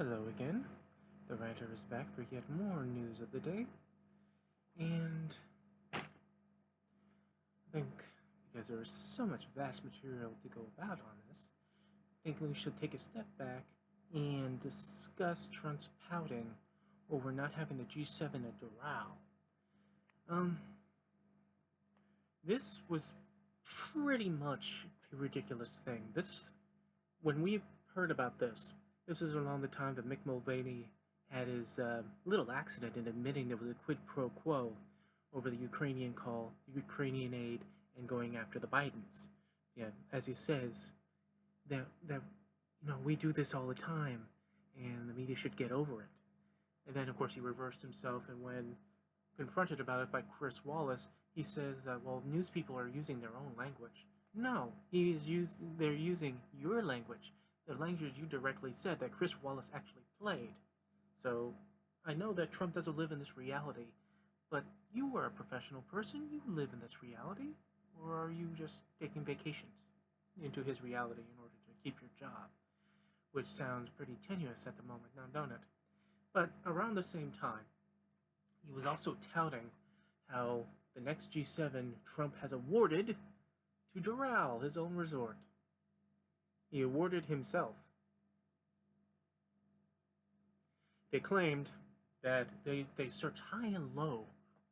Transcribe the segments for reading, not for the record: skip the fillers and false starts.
Hello again. The Ranter is back for yet more news of the day. And I think because there is so much vast material to go about on this, I think we should take a step back and discuss Trump's pouting over not having the G7 at Doral. This was pretty much a ridiculous thing. When we heard about this is around the time that Mick Mulvaney had his little accident in admitting there was a quid pro quo over the Ukrainian call, the Ukrainian aid, and going after the Bidens. Yeah, as he says, that we do this all the time, and the media should get over it. And then, of course, he reversed himself, and when confronted about it by Chris Wallace, he says that, well, news people are using their own language. No, they're using your language, the language you directly said that Chris Wallace actually played. So, I know that Trump doesn't live in this reality, but you are a professional person, you live in this reality, or are you just taking vacations into his reality in order to keep your job? Which sounds pretty tenuous at the moment now, don't it? But around the same time, he was also touting how the next G7 Trump has awarded to Doral, his own resort. He awarded himself. They claimed that they searched high and low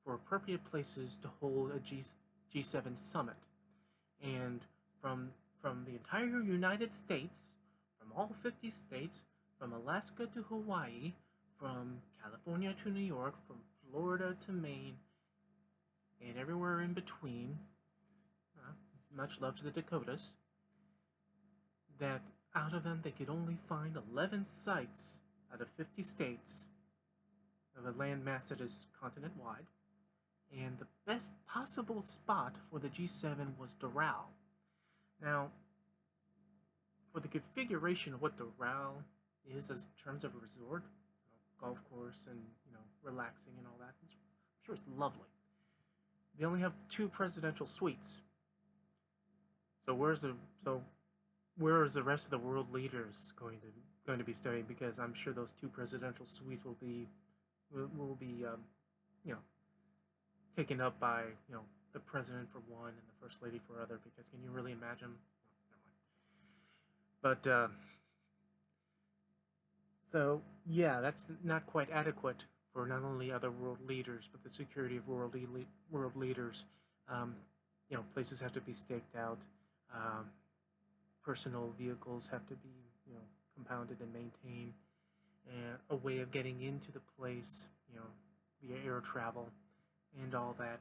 for appropriate places to hold a G7 summit. And from the entire United States, from all 50 states, from Alaska to Hawaii, from California to New York, from Florida to Maine, and everywhere in between, much love to the Dakotas, that out of them they could only find 11 sites out of 50 states of a landmass that is continent-wide, and the best possible spot for the G7 was Doral. Now, for the configuration of what Doral is as terms of a resort, golf course and relaxing and all that, I'm sure it's lovely. They only have 2 presidential suites. So where is the rest of the world leaders going to be staying? Because I'm sure those 2 presidential suites will be taken up by the president for one and the first lady for other. Because can you really imagine? No, never mind. But so yeah, that's not quite adequate for not only other world leaders but the security of world leaders. Places have to be staked out. Personal vehicles have to be, compounded and maintained. A way of getting into the place, via air travel and all that.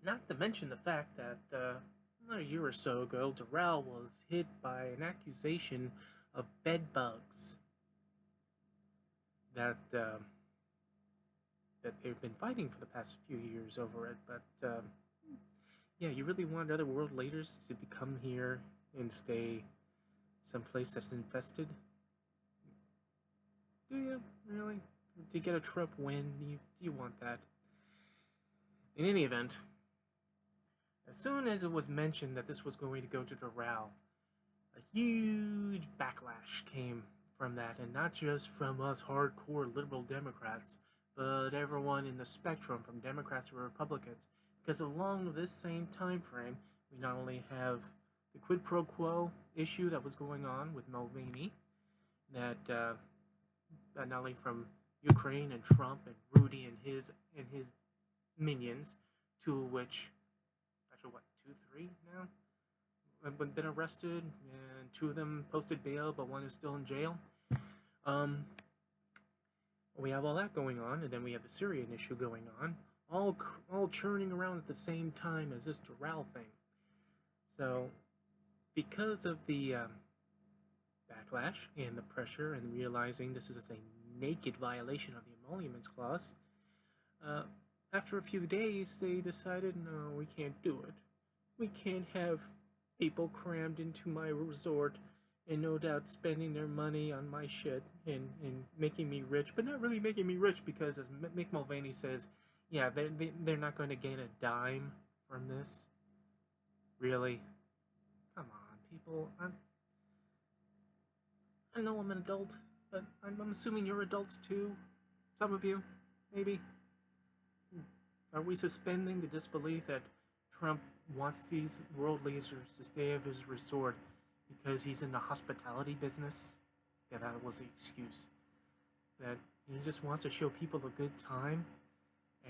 Not to mention the fact that a year or so ago, Doral was hit by an accusation of bed bugs. That they've been fighting for the past few years over it, but yeah, you really want other world leaders to come here and stay someplace that's infested? Do you really? To get a Trump win, do you want that? In any event, as soon as it was mentioned that this was going to go to Doral, a huge backlash came from that, and not just from us hardcore liberal Democrats, but everyone in the spectrum, from Democrats to Republicans. Because along this same time frame, we not only have the quid pro quo issue that was going on with Mulvaney, that not only from Ukraine and Trump and Rudy and his minions, 2 of which, actually what, 2, 3 now, have been arrested, and 2 of them posted bail, but 1 is still in jail. We have all that going on, and then we have the Syrian issue going on, all churning around at the same time as this Doral thing. So, because of the backlash and the pressure and realizing this is a naked violation of the Emoluments Clause, after a few days they decided, no, we can't do it. We can't have people crammed into my resort and no doubt spending their money on my shit and making me rich, but not really making me rich because, as Mick Mulvaney says, yeah, they're not going to gain a dime from this. Really? Come on, people. I know I'm an adult. but I'm assuming you're adults too. Some of you, maybe. Are we suspending the disbelief that Trump wants these world leaders to stay at his resort because he's in the hospitality business? Yeah, that was the excuse. That he just wants to show people a good time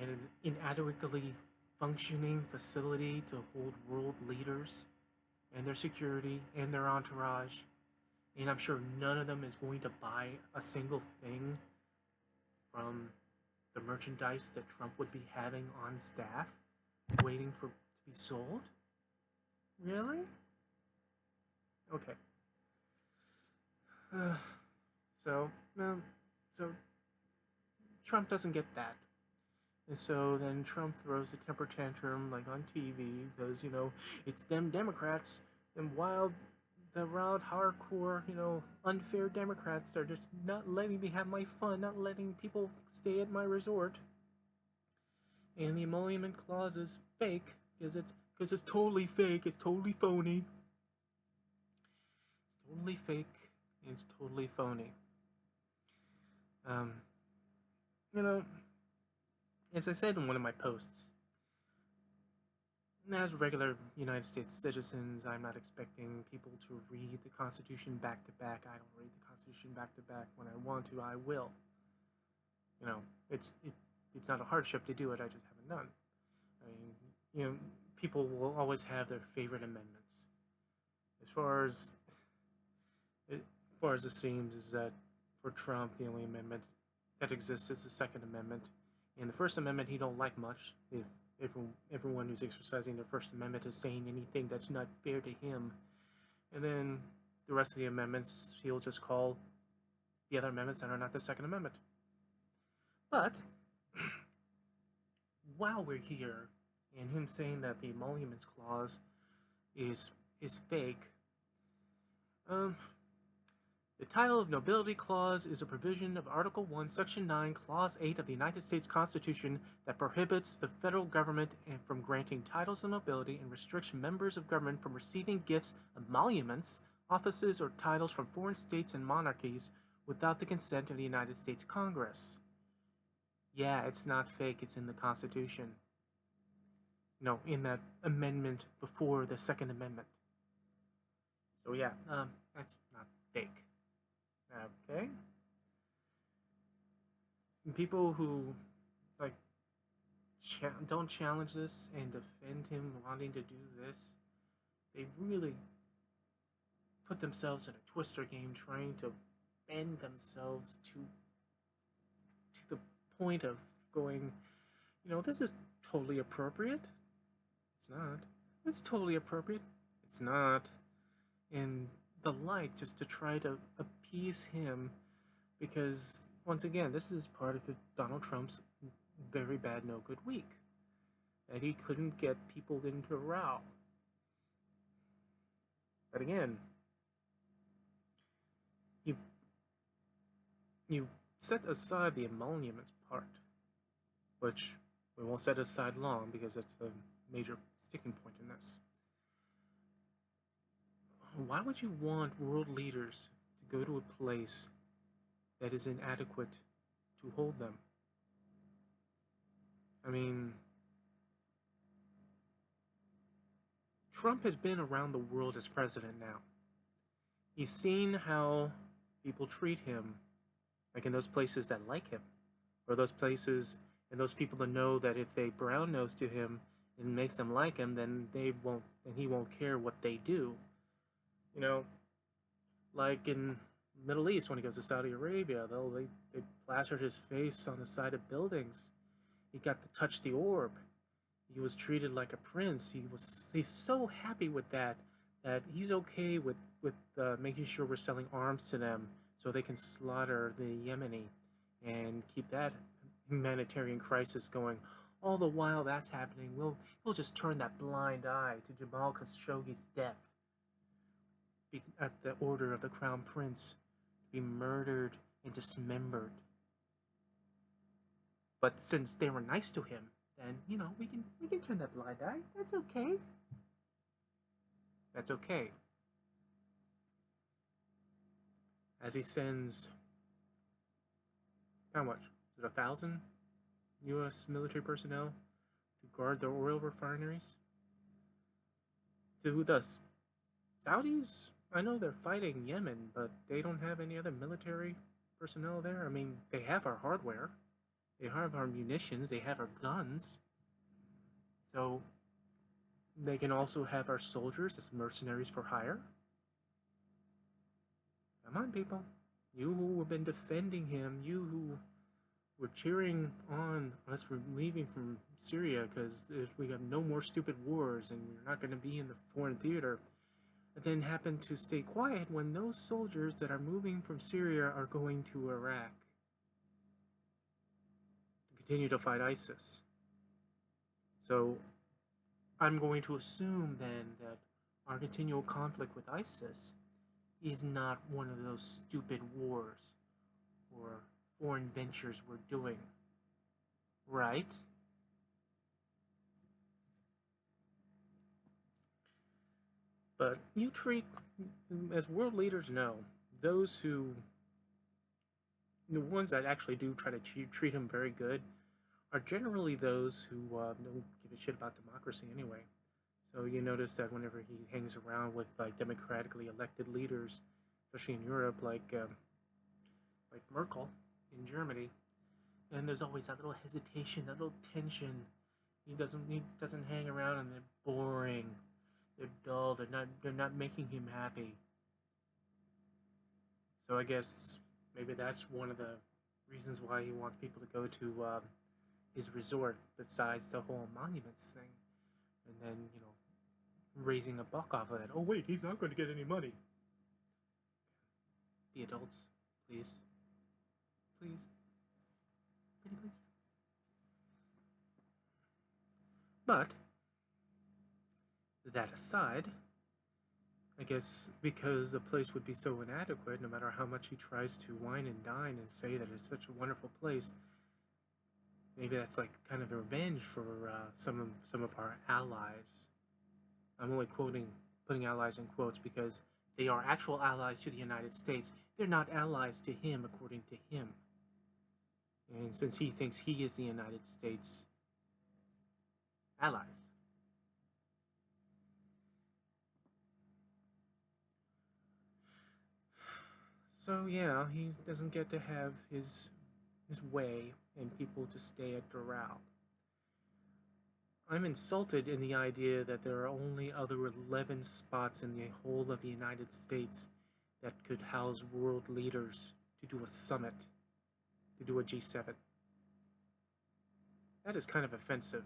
and an inadequately functioning facility to hold world leaders and their security and their entourage. And I'm sure none of them is going to buy a single thing from the merchandise that Trump would be having on staff, waiting for to be sold. Really? Okay. Uh, so, no, so Trump doesn't get that. And so then Trump throws a temper tantrum like on TV because, it's them Democrats, them the wild, hardcore, unfair Democrats that are just not letting me have my fun, not letting people stay at my resort. And the emolument clause is fake because it's totally fake, it's totally phony. It's totally fake, and it's totally phony. You know, as I said in one of my posts, as regular United States citizens, I'm not expecting people to read the Constitution back to back. I don't read the Constitution back to back. When I want to, I will. It's not a hardship to do it. I just haven't done. I mean, people will always have their favorite amendments. As far as it seems, is that for Trump, the only amendment that exists is the Second Amendment. And the First Amendment he don't like much. If everyone who's exercising their First Amendment is saying anything that's not fair to him, and then the rest of the amendments he'll just call the other amendments that are not the Second Amendment. But while we're here, and him saying that the emoluments clause is fake, the title of Nobility Clause is a provision of Article 1, Section 9, Clause 8 of the United States Constitution that prohibits the federal government from granting titles of nobility and restricts members of government from receiving gifts, emoluments, offices, or titles from foreign states and monarchies without the consent of the United States Congress. Yeah, it's not fake, it's in the Constitution. In that amendment before the Second Amendment. So yeah, that's not fake. Okay? And people who don't challenge this and defend him wanting to do this, they really put themselves in a twister game trying to bend themselves to the point of going, this is totally appropriate. It's not. It's totally appropriate. It's not. And the like, just to try to appease him, because once again, this is part of Donald Trump's very bad no good week, that he couldn't get people into a row. But again, you set aside the emoluments part, which we won't set aside long because that's a major sticking point in this. Why would you want world leaders to go to a place that is inadequate to hold them? I mean, Trump has been around the world as president now. He's seen how people treat him, like in those places that like him, or those places and those people that know that if they brown nose to him and makes them like him, then he won't care what they do. Like in Middle East, when he goes to Saudi Arabia, they plastered his face on the side of buildings. He got to touch the orb. He was treated like a prince. He's so happy with that he's okay with making sure we're selling arms to them so they can slaughter the Yemeni and keep that humanitarian crisis going. All the while that's happening, we'll just turn that blind eye to Jamal Khashoggi's death at the order of the Crown Prince, to be murdered and dismembered. But since they were nice to him, then we can turn that blind eye. That's okay. That's okay. As he sends how much? Is it 1,000 U.S. military personnel to guard their oil refineries? To who does? Saudis? I know they're fighting Yemen, but they don't have any other military personnel there. I mean, they have our hardware, they have our munitions, they have our guns. So they can also have our soldiers as mercenaries for hire. Come on, people. You who have been defending him, you who were cheering on us for leaving from Syria because we have no more stupid wars and we're not going to be in the foreign theater, and then happen to stay quiet when those soldiers that are moving from Syria are going to Iraq to continue to fight ISIS. So I'm going to assume then that our continual conflict with ISIS is not one of those stupid wars or foreign ventures we're doing, right? But you treat, as world leaders know, those who, the ones that actually do try to treat him very good, are generally those who don't give a shit about democracy anyway. So you notice that whenever he hangs around with like democratically elected leaders, especially in Europe, like Merkel in Germany, and there's always that little hesitation, that little tension. He doesn't hang around, and they're boring, they're dull, they're not making him happy. So I guess maybe that's one of the reasons why he wants people to go to his resort, besides the whole monuments thing, and then raising a buck off of that. Oh wait, he's not going to get any money. The adults, please, please, pretty please. But that aside, I guess because the place would be so inadequate, no matter how much he tries to wine and dine and say that it's such a wonderful place, maybe that's like kind of a revenge for some of our allies. I'm only putting allies in quotes because they are actual allies to the United States. They're not allies to him, according to him. And since he thinks he is the United States allies. So yeah, he doesn't get to have his way and people to stay at Doral. I'm insulted in the idea that there are only other 11 spots in the whole of the United States that could house world leaders to do a summit, to do a G7. That is kind of offensive,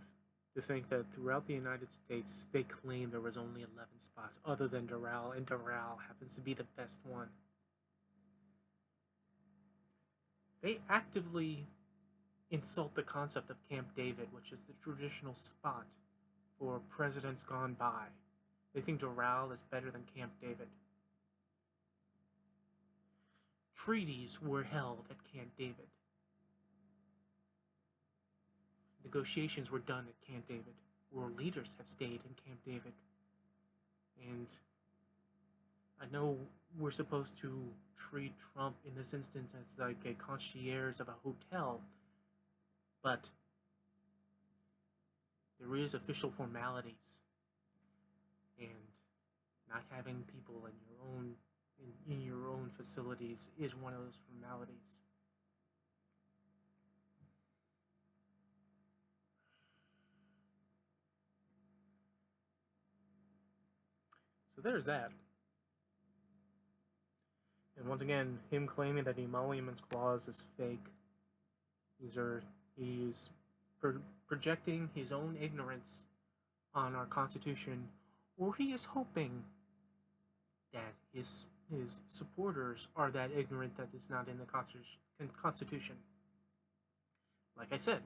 to think that throughout the United States they claim there was only 11 spots other than Doral, and Doral happens to be the best one. They actively insult the concept of Camp David, which is the traditional spot for presidents gone by. They think Doral is better than Camp David. Treaties were held at Camp David. Negotiations were done at Camp David. World leaders have stayed in Camp David. And I know we're supposed to treat Trump in this instance as like a concierge of a hotel, but there is official formalities, and not having people in your own facilities is one of those formalities. So there's that. And once again, him claiming that the emoluments clause is fake. He's projecting his own ignorance on our Constitution, or he is hoping that his supporters are that ignorant that it's not in the Constitution. Like I said,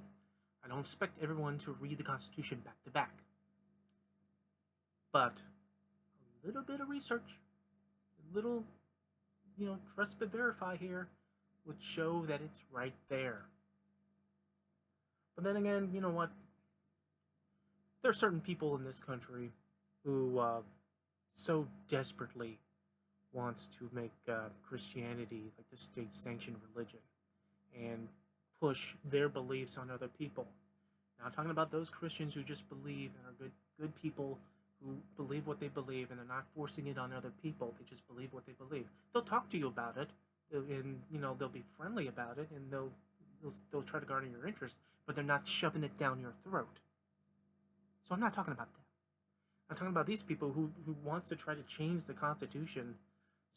I don't expect everyone to read the Constitution back to back, but a little bit of research, a little, trust but verify here, would show that it's right there. But then again, you know what? There are certain people in this country who so desperately wants to make Christianity like the state-sanctioned religion, and push their beliefs on other people. Now, I'm talking about those Christians who just believe and are good people who believe what they believe and they're not forcing it on other people. They just believe what they believe. They'll talk to you about it, and they'll be friendly about it, and they'll try to garner your interest, but they're not shoving it down your throat. So I'm not talking about that. I'm talking about these people who wants to try to change the Constitution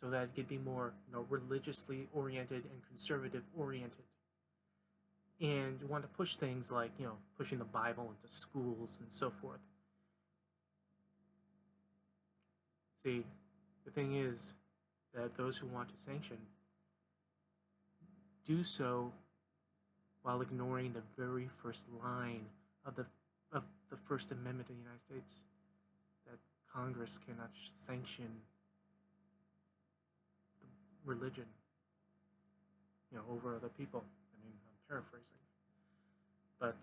so that it could be more religiously oriented and conservative oriented, and you want to push things like pushing the Bible into schools and so forth. See, the thing is that those who want to sanction do so while ignoring the very first line of the First Amendment of the United States, that Congress cannot sanction the religion over other people. I mean, I'm paraphrasing, but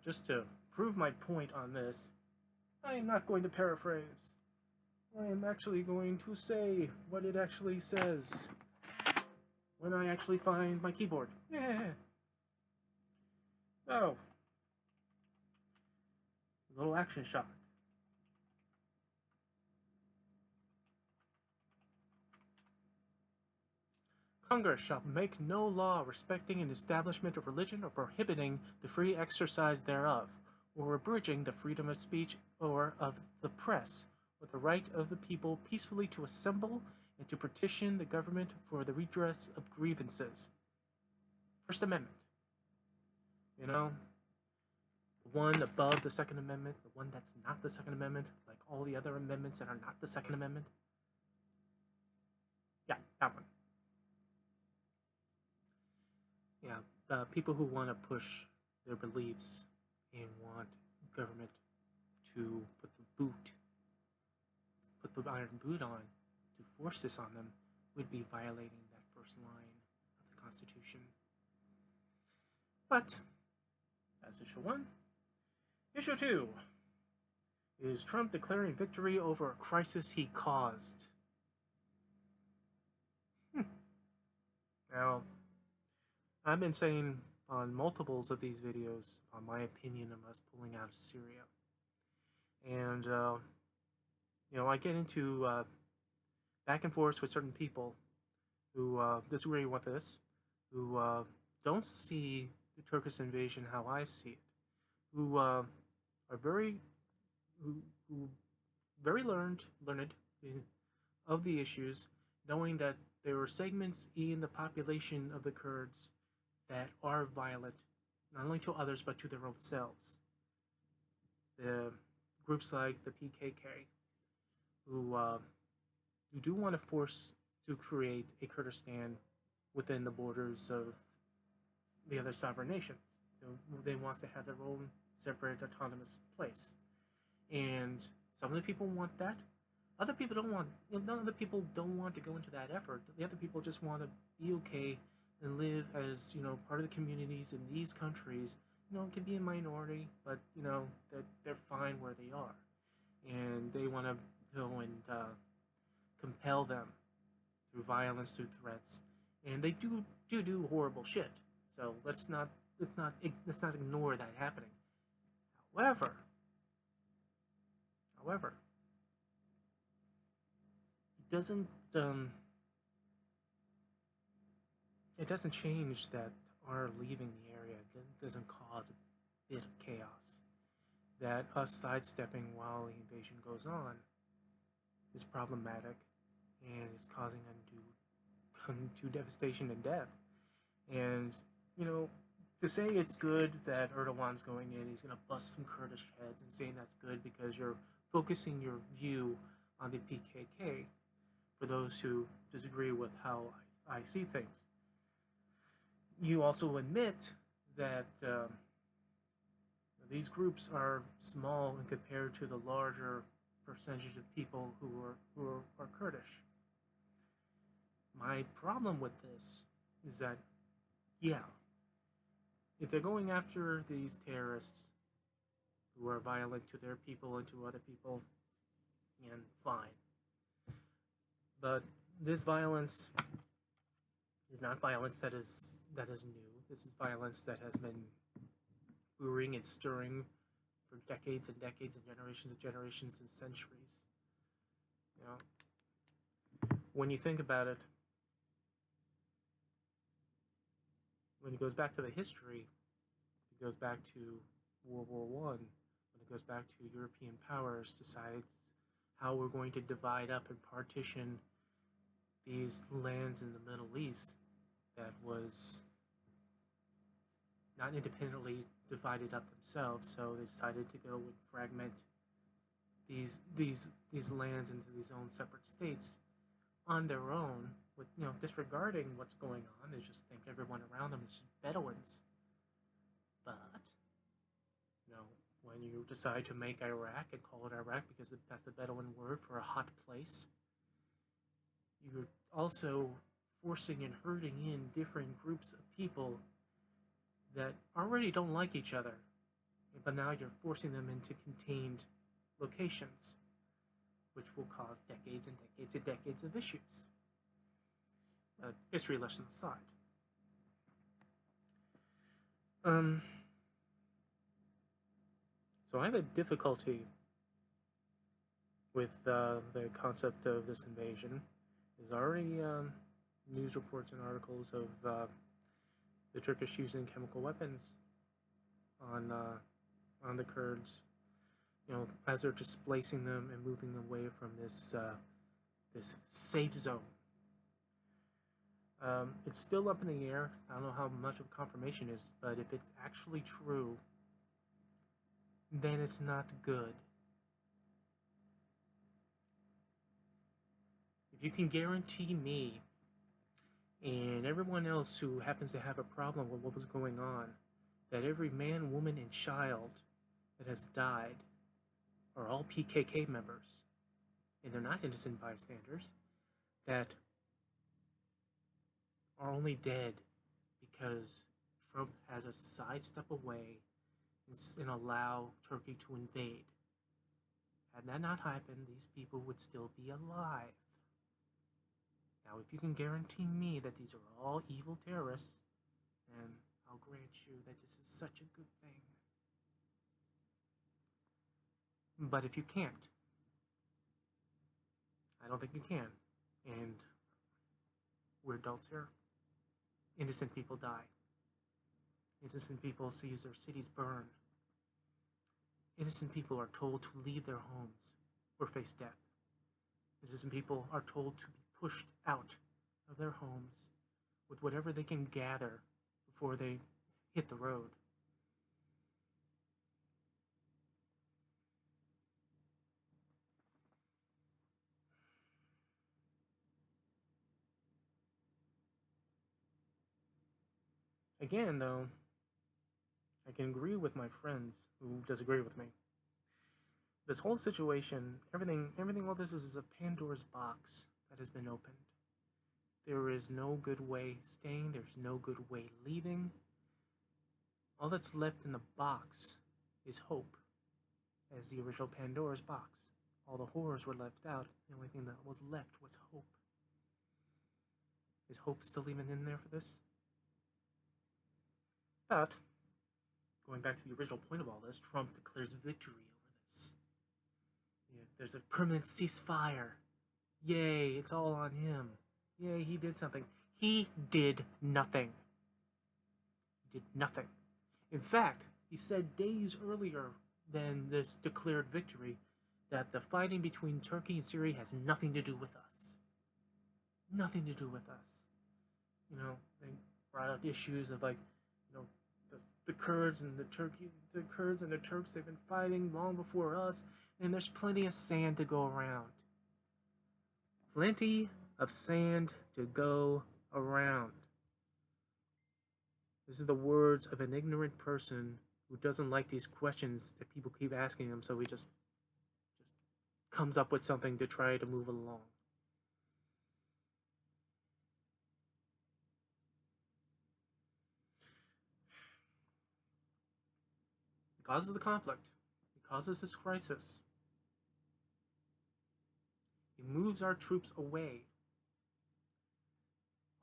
just to prove my point on this, I am not going to paraphrase. I am actually going to say what it actually says when I actually find my keyboard. Yeah. So, a little action shot. Congress shall make no law respecting an establishment of religion or prohibiting the free exercise thereof, or abridging the freedom of speech or of the press, or the right of the people peacefully to assemble and to petition the government for the redress of grievances. First Amendment. The one above the Second Amendment, the one that's not the Second Amendment, like all the other amendments that are not the Second Amendment. Yeah, that one. Yeah, people who want to push their beliefs and want government to put the iron boot on, to force this on them, would be violating that first line of the Constitution. But that's issue 1. Issue 2 is Trump declaring victory over a crisis he caused. Now, I've been saying on multiples of these videos on my opinion of us pulling out of Syria. And, I get into back and forth with certain people who disagree with this, who don't see the Turkish invasion how I see it, who are very learned of the issues, knowing that there are segments in the population of the Kurds that are violent, not only to others, but to their own selves. The groups like the PKK, who do want to force to create a Kurdistan within the borders of the other sovereign nations. They want to have their own separate autonomous place. And some of the people want that. Other people don't want. Other people don't want to go into that effort. The other people just want to be okay and live as part of the communities in these countries. Can be a minority, but that they're fine where they are, and they want to go and compel them through violence, through threats, and they do horrible shit. So let's not ignore that happening. However, it doesn't change that our leaving the area doesn't cause a bit of chaos. That us sidestepping while the invasion goes on is problematic and is causing undue devastation and death. And to say it's good that Erdogan's going in, he's going to bust some Kurdish heads, and saying that's good because you're focusing your view on the PKK, for those who disagree with how I see things. You also admit that these groups are small and compared to the larger percentage of people who are Kurdish. My problem with this is that, if they're going after these terrorists who are violent to their people and to other people, fine. But this violence It is not violence that is new. This is violence that has been brewing and stirring for decades and decades and generations and centuries. You know, when you think about it, when it goes back to the history, it goes back to World War One. When it goes back to European powers decides how we're going to divide up and partition these lands in the Middle East that was not independently divided up themselves, so they decided to go and fragment these lands into these own separate states on their own, with disregarding what's going on. They just think everyone around them is just Bedouins. But when you decide to make Iraq and call it Iraq because that's the Bedouin word for a hot place, you're also forcing and herding in different groups of people that already don't like each other, but now you're forcing them into contained locations, which will cause decades and decades and decades of issues. History lesson aside. So I have a difficulty with the concept of this invasion. There's already news reports and articles of the Turkish using chemical weapons on the Kurds, as they're displacing them and moving them away from this safe zone. It's still up in the air. I don't know how much of confirmation is, but if it's actually true, then it's not good. If you can guarantee me and everyone else who happens to have a problem with what was going on, that every man, woman, and child that has died are all PKK members, and they're not innocent bystanders, that are only dead because Trump has a sidestep away and allow Turkey to invade. Had that not happened, these people would still be alive. Now, if you can guarantee me that these are all evil terrorists, then I'll grant you that this is such a good thing. But if you can't, I don't think you can. And we're adults here. Innocent people die. Innocent people see their cities burn. Innocent people are told to leave their homes or face death. Innocent people are told to be pushed out of their homes with whatever they can gather before they hit the road. Again, though, I can agree with my friends who disagree with me. This whole situation, everything all this is a Pandora's box that has been opened. There is no good way staying, there's no good way leaving. All that's left in the box is hope, as the original Pandora's box. All the horrors were left out, the only thing that was left was hope. Is hope still even in there for this? But, going back to the original point of all this, Trump declares victory over this. There's a permanent ceasefire. Yay, it's all on him. Yay, he did something. He did nothing. He did nothing. In fact, he said days earlier than this declared victory that the fighting between Turkey and Syria has nothing to do with us. Nothing to do with us. They brought out issues of the Kurds and the Kurds and the Turks, they've been fighting long before us, and there's plenty of sand to go around. Plenty of sand to go around. This is the words of an ignorant person who doesn't like these questions that people keep asking him, so he just comes up with something to try to move along. It causes the conflict. It causes this crisis. It moves our troops away.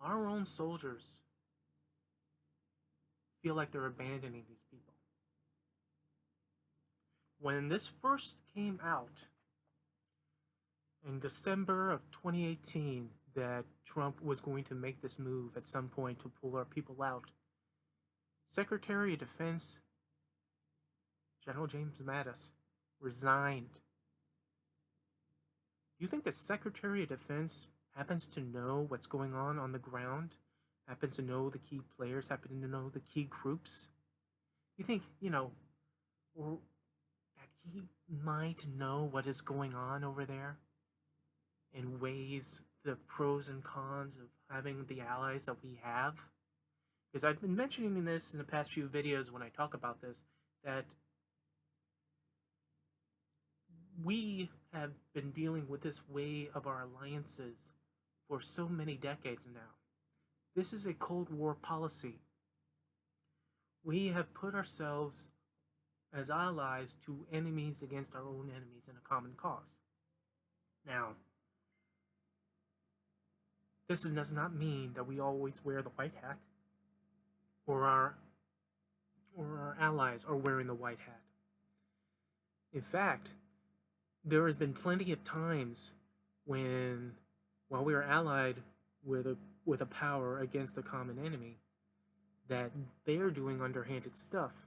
our own soldiers feel like they're abandoning these people. When this first came out in December of 2018, that Trump was going to make this move at some point to pull our people out, Secretary of Defense General James Mattis resigned. Do you think the Secretary of Defense happens to know what's going on the ground? Happens to know the key players? Happen to know the key groups? You think, or that he might know what is going on over there and weighs the pros and cons of having the allies that we have? Because I've been mentioning this in the past few videos when I talk about this, that we have been dealing with this way of our alliances for so many decades now. This is a Cold War policy. We have put ourselves as allies to enemies against our own enemies in a common cause. Now, this does not mean that we always wear the white hat, or our allies are wearing the white hat. In fact, there has been plenty of times when, while we are allied with a power against a common enemy, that they're doing underhanded stuff,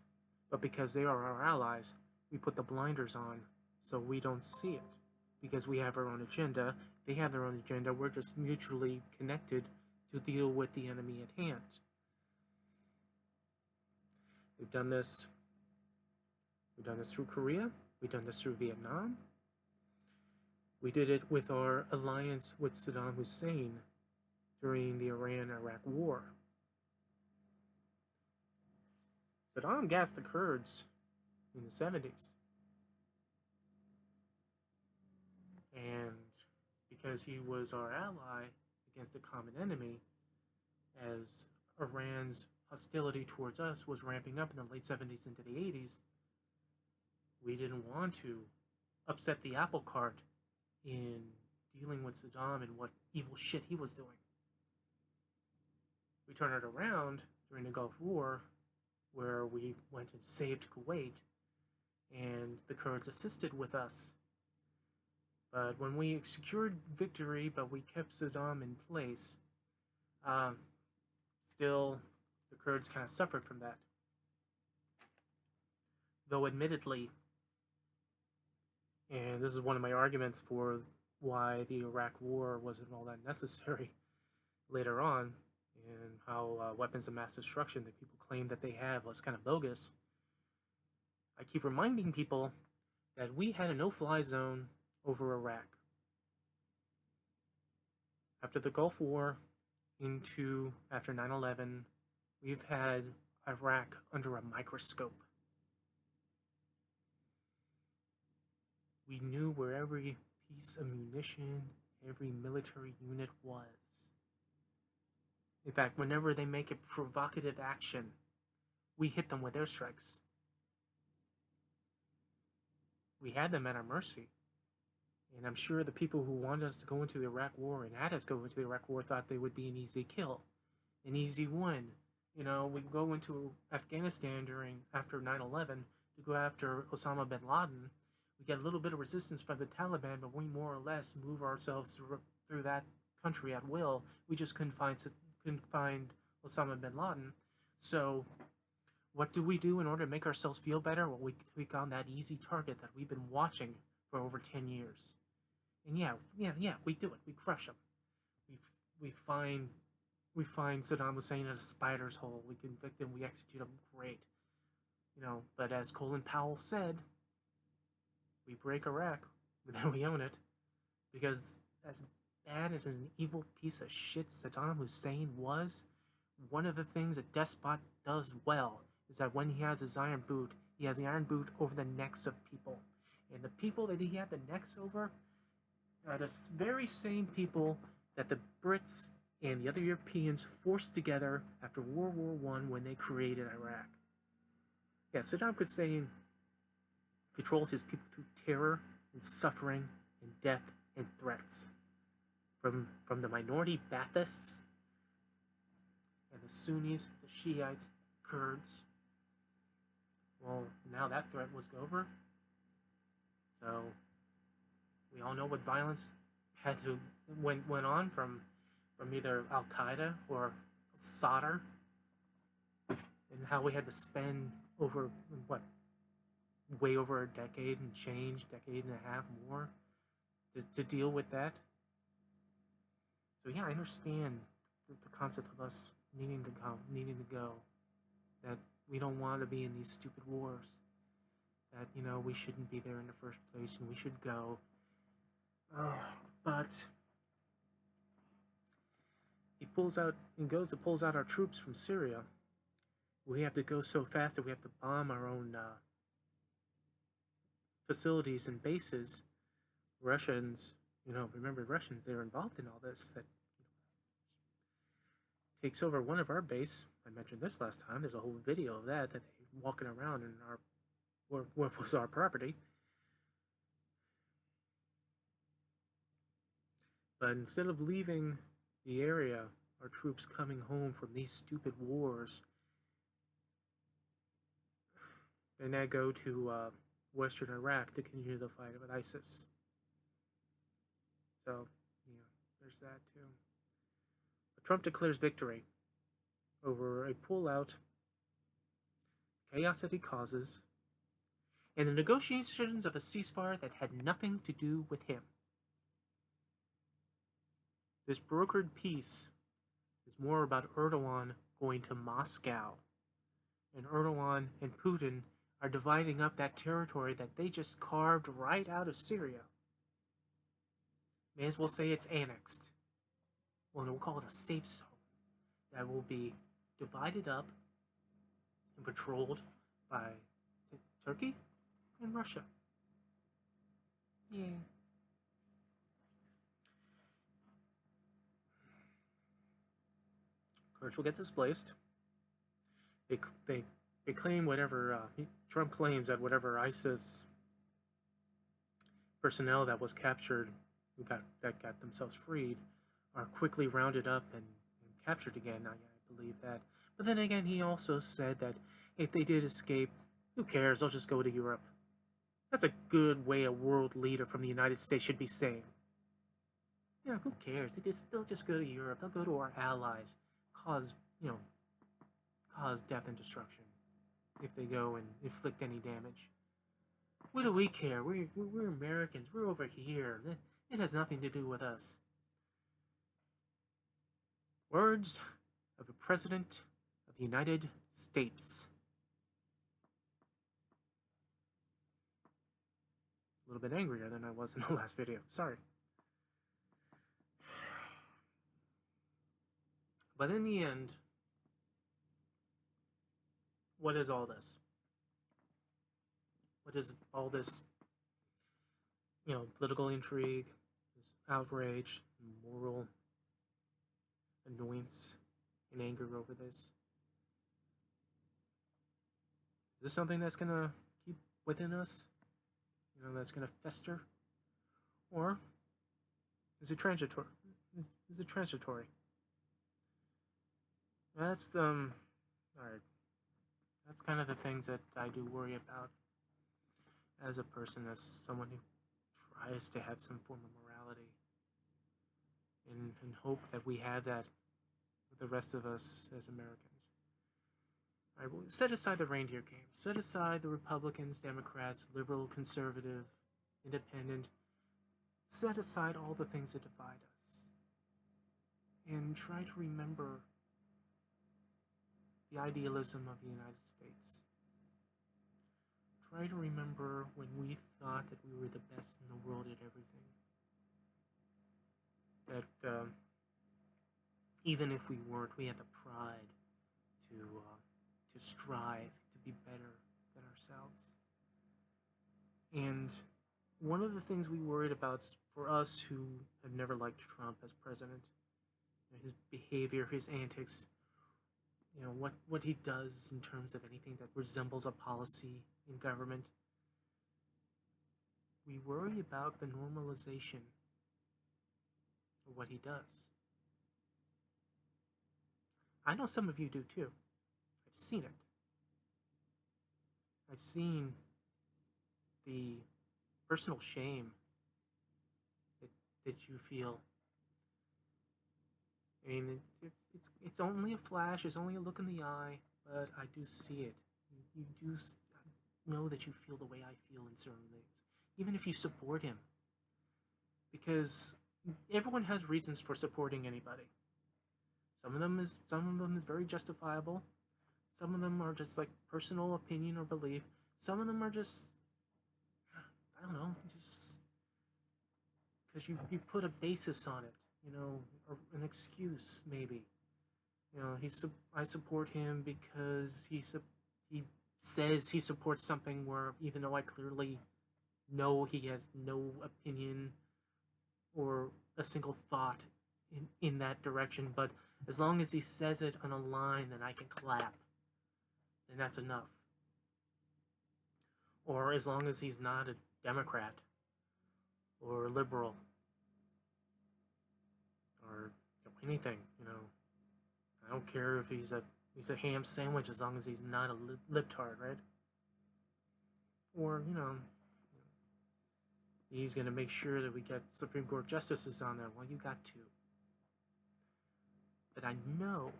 but because they are our allies, we put the blinders on so we don't see it. Because we have our own agenda, they have their own agenda, we're just mutually connected to deal with the enemy at hand. We've done this through Korea, we've done this through Vietnam. We did it with our alliance with Saddam Hussein during the Iran-Iraq War. Saddam gassed the Kurds in the 70s. And because he was our ally against a common enemy, as Iran's hostility towards us was ramping up in the late 70s into the 80s, we didn't want to upset the apple cart in dealing with Saddam and what evil shit he was doing. We turned it around during the Gulf War, where we went and saved Kuwait, and the Kurds assisted with us. But when we secured victory, but we kept Saddam in place, still the Kurds kind of suffered from that. Though admittedly, and this is one of my arguments for why the Iraq War wasn't all that necessary later on, and how weapons of mass destruction that people claim that they have was kind of bogus. I keep reminding people that we had a no-fly zone over Iraq. After the Gulf War, after 9/11, we've had Iraq under a microscope. We knew where every piece of munition, every military unit was. In fact, whenever they make a provocative action, we hit them with airstrikes. We had them at our mercy. And I'm sure the people who wanted us to go into the Iraq War and had us go into the Iraq War thought they would be an easy kill, an easy win. We go into Afghanistan after 9/11 to go after Osama bin Laden. We get a little bit of resistance from the Taliban, but we more or less move ourselves through that country at will. We just couldn't find Osama bin Laden. So what do we do in order to make ourselves feel better? Well, we tweak on that easy target that we've been watching for over 10 years. And yeah, we do it. We crush him. We find Saddam Hussein at a spider's hole. We convict him. We execute him. Great. But as Colin Powell said, we break Iraq, but then we own it. Because as bad as an evil piece of shit Saddam Hussein was, one of the things a despot does well is that when he has his iron boot, he has the iron boot over the necks of people. And the people that he had the necks over are the very same people that the Brits and the other Europeans forced together after World War I when they created Iraq. Yeah, Saddam Hussein controlled his people through terror and suffering and death and threats. From the minority Baathists and the Sunnis, the Shiites, Kurds. Well, now that threat was over, so we all know what violence went on from either Al Qaeda or Sadr, and how we had to spend over what way over a decade and change, decade and a half more to deal with that. So yeah, I understand the concept of us needing to go, that we don't want to be in these stupid wars, that we shouldn't be there in the first place and we should go. But he pulls out our troops from Syria. We have to go so fast that we have to bomb our own facilities and bases. Russians, remember Russians, they're involved in all this. That takes over one of our base. I mentioned this last time. There's a whole video of that they walking around in what was our property. But instead of leaving the area, our troops coming home from these stupid wars, they now go to Western Iraq to continue the fight with ISIS. So, there's that too. But Trump declares victory over a pullout, chaos that he causes, and the negotiations of a ceasefire that had nothing to do with him. This brokered peace is more about Erdogan going to Moscow. And Erdogan and Putin are dividing up that territory that they just carved right out of Syria. May as well say it's annexed. Well, we'll call it a safe zone that will be divided up and patrolled by Turkey and Russia. Yeah. Kurds will get displaced. They claim whatever Trump claims that whatever ISIS personnel that was captured, that got themselves freed, are quickly rounded up and captured again. I believe that. But then again, he also said that if they did escape, who cares? They'll just go to Europe. That's a good way a world leader from the United States should be saying. Yeah, who cares? They'll just go to Europe. They'll go to our allies, cause death and destruction if they go and inflict any damage. What do we care? We're Americans. We're over here. It has nothing to do with us. Words of a president of the United States. A little bit angrier than I was in the last video. Sorry. But in the end, what is all this? What is all this, political intrigue, this outrage, moral annoyance and anger over this? Is this something that's going to keep within us? That's going to fester? Or is it transitory? Is it transitory? That's alright. That's kind of the things that I do worry about as a person, as someone who tries to have some form of morality, and hope that we have that with the rest of us as Americans. All right, well, set aside the reindeer game. Set aside the Republicans, Democrats, liberal, conservative, independent. Set aside all the things that divide us. And try to remember the idealism of the United States. Try to remember when we thought that we were the best in the world at everything. That even if we weren't, we had the pride to strive to be better than ourselves. And one of the things we worried about for us who have never liked Trump as president, his behavior, his antics, what he does in terms of anything that resembles a policy in government, we worry about the normalization of what he does. I know some of you do too. I've seen it. I've seen the personal shame that, that you feel. I mean, it's only a flash, it's only a look in the eye, but I do see it. You do know that you feel the way I feel in certain things, even if you support him, because everyone has reasons for supporting anybody. Some of them is very justifiable. Some of them are just like personal opinion or belief. Some of them are just, I don't know, just because you put a basis on it, or an excuse maybe. I support him because he says he supports something where even though I clearly know he has no opinion or a single thought in that direction, but as long as he says it on a line that I can clap, then that's enough. Or as long as he's not a Democrat or a liberal or anything, I don't care if he's a ham sandwich as long as he's not a libtard, right? Or he's going to make sure that we get Supreme Court justices on there. Well, you got to. But I know,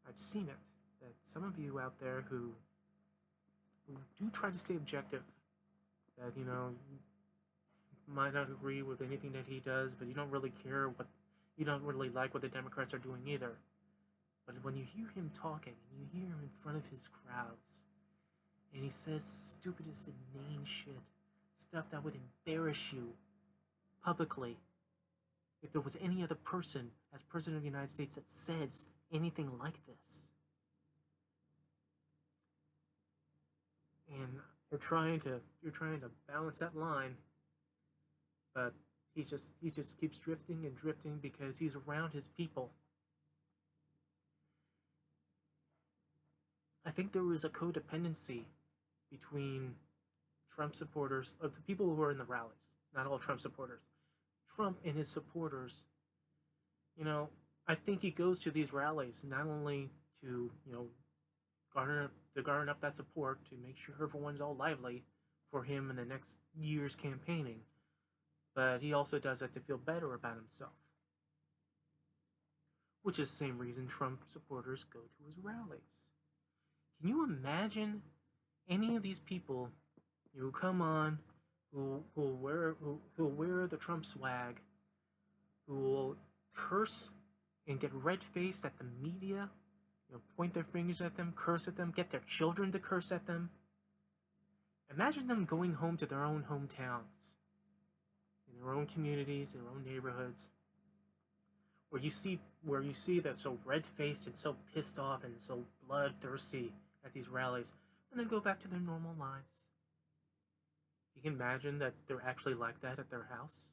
I've seen it, that some of you out there who do try to stay objective, that you might not agree with anything that he does, but you don't really care you don't really like what the Democrats are doing either. But when you hear him talking, and you hear him in front of his crowds, and he says the stupidest, inane shit, stuff that would embarrass you publicly, if there was any other person as President of the United States that says anything like this. And you're trying to balance that line, but he just keeps drifting and drifting because he's around his people. I think there was a codependency between Trump supporters, of the people who are in the rallies, not all Trump supporters. Trump and his supporters, I think he goes to these rallies not only to, garner up that support to make sure everyone's all lively for him in the next year's campaigning, but he also does that to feel better about himself. Which is the same reason Trump supporters go to his rallies. Can you imagine any of these people who come on, who will wear the Trump swag, who will curse and get red-faced at the media, point their fingers at them, curse at them, get their children to curse at them? Imagine them going home to their own hometowns, in their own communities, their own neighborhoods, where you see that so red-faced and so pissed off and so bloodthirsty at these rallies, and then go back to their normal lives. You can imagine that they're actually like that at their house.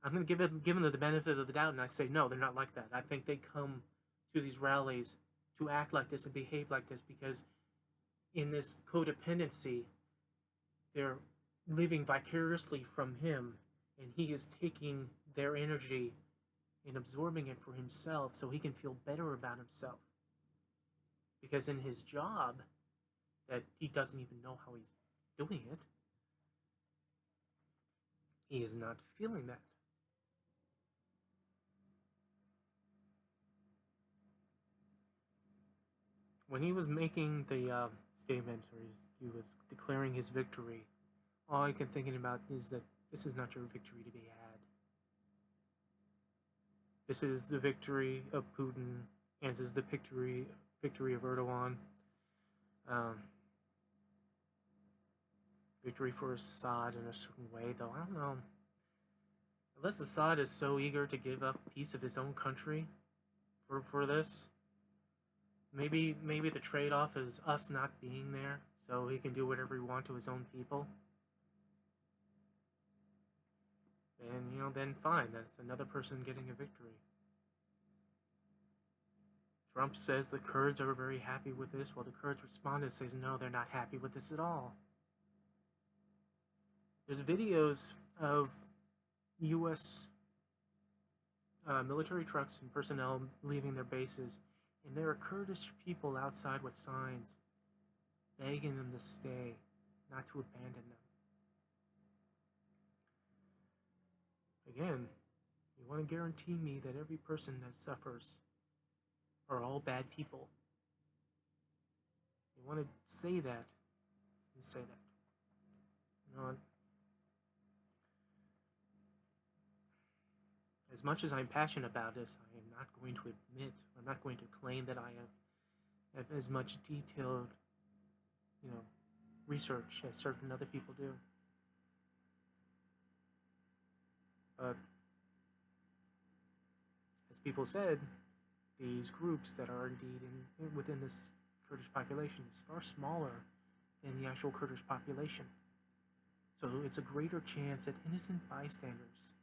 I'm going to give them the benefit of the doubt, and I say no, they're not like that. I think they come to these rallies to act like this and behave like this because in this codependency, they're living vicariously from him, and he is taking their energy and absorbing it for himself so he can feel better about himself. Because in his job, that he doesn't even know how he's doing it, he is not feeling that. When he was making the statement, or he was declaring his victory, all I can thinking about is that this is not your victory to be had. This is the victory of Putin, and this is the victory of Erdogan. Victory for Assad in a certain way, though I don't know. Unless Assad is so eager to give up a piece of his own country for this, maybe the trade-off is us not being there, so he can do whatever he wants to his own people. And then fine, that's another person getting a victory. Trump says the Kurds are very happy with this, while the Kurds respond and says no, they're not happy with this at all. There's videos of U.S. Military trucks and personnel leaving their bases, And there are Kurdish people outside with signs begging them to stay, not to abandon them. Again, you want to guarantee me that every person that suffers are all bad people. You want to say that, and say that. You know, as much as I'm passionate about this, I am not going to admit, I'm not going to claim that I have as much detailed, research as certain other people do. But as people said, these groups that are indeed within this Kurdish population is far smaller than the actual Kurdish population. So it's a greater chance that innocent bystanders,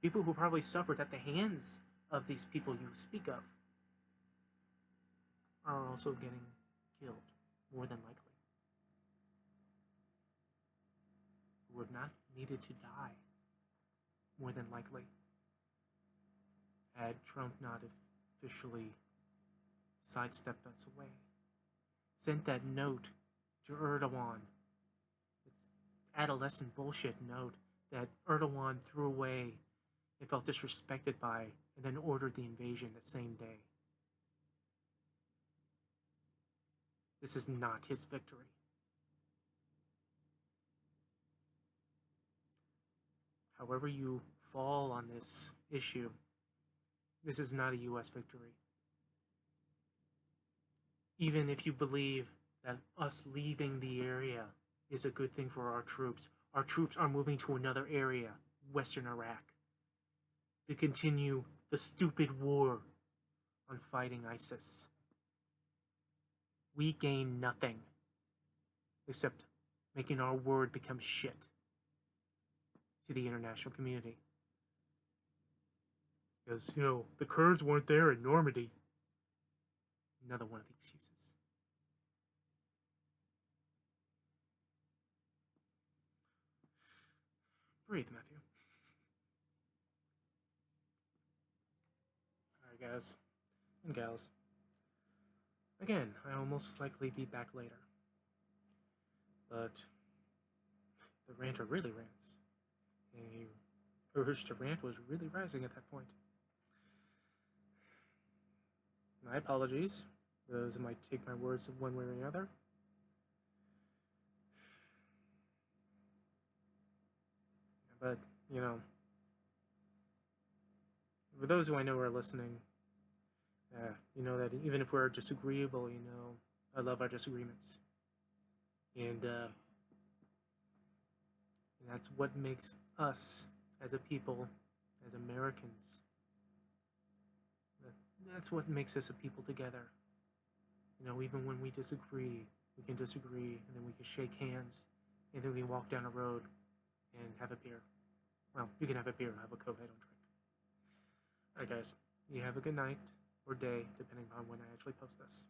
people who probably suffered at the hands of these people you speak of, are also getting killed, more than likely. Who have not needed to die, more than likely, had Trump not officially sidestepped us away. Sent that note to Erdogan. It's adolescent bullshit note that Erdogan threw away and felt disrespected by, and then ordered the invasion the same day. This is not his victory. However you fall on this issue, this is not a U.S. victory. Even if you believe that us leaving the area is a good thing for our troops are moving to another area, Western Iraq, to continue the stupid war on fighting ISIS. We gain nothing except making our word become shit to the international community. Because, the Kurds weren't there in Normandy. Another one of the excuses. Breathe, Matthew. Alright, guys and gals. Again, I'll most likely be back later. But the ranter really rants. And the urge to rant was really rising at that point. My apologies for those who might take my words one way or the other. But, for those who I know are listening, you know that even if we're disagreeable, I love our disagreements. And that's what makes us, as a people, as Americans, that's what makes us a people together. Even when we disagree, we can disagree, and then we can shake hands, and then we can walk down a road and have a beer. Well, you can have a beer, have a Coke, I don't drink. Alright guys, you have a good night, or day, depending on when I actually post this.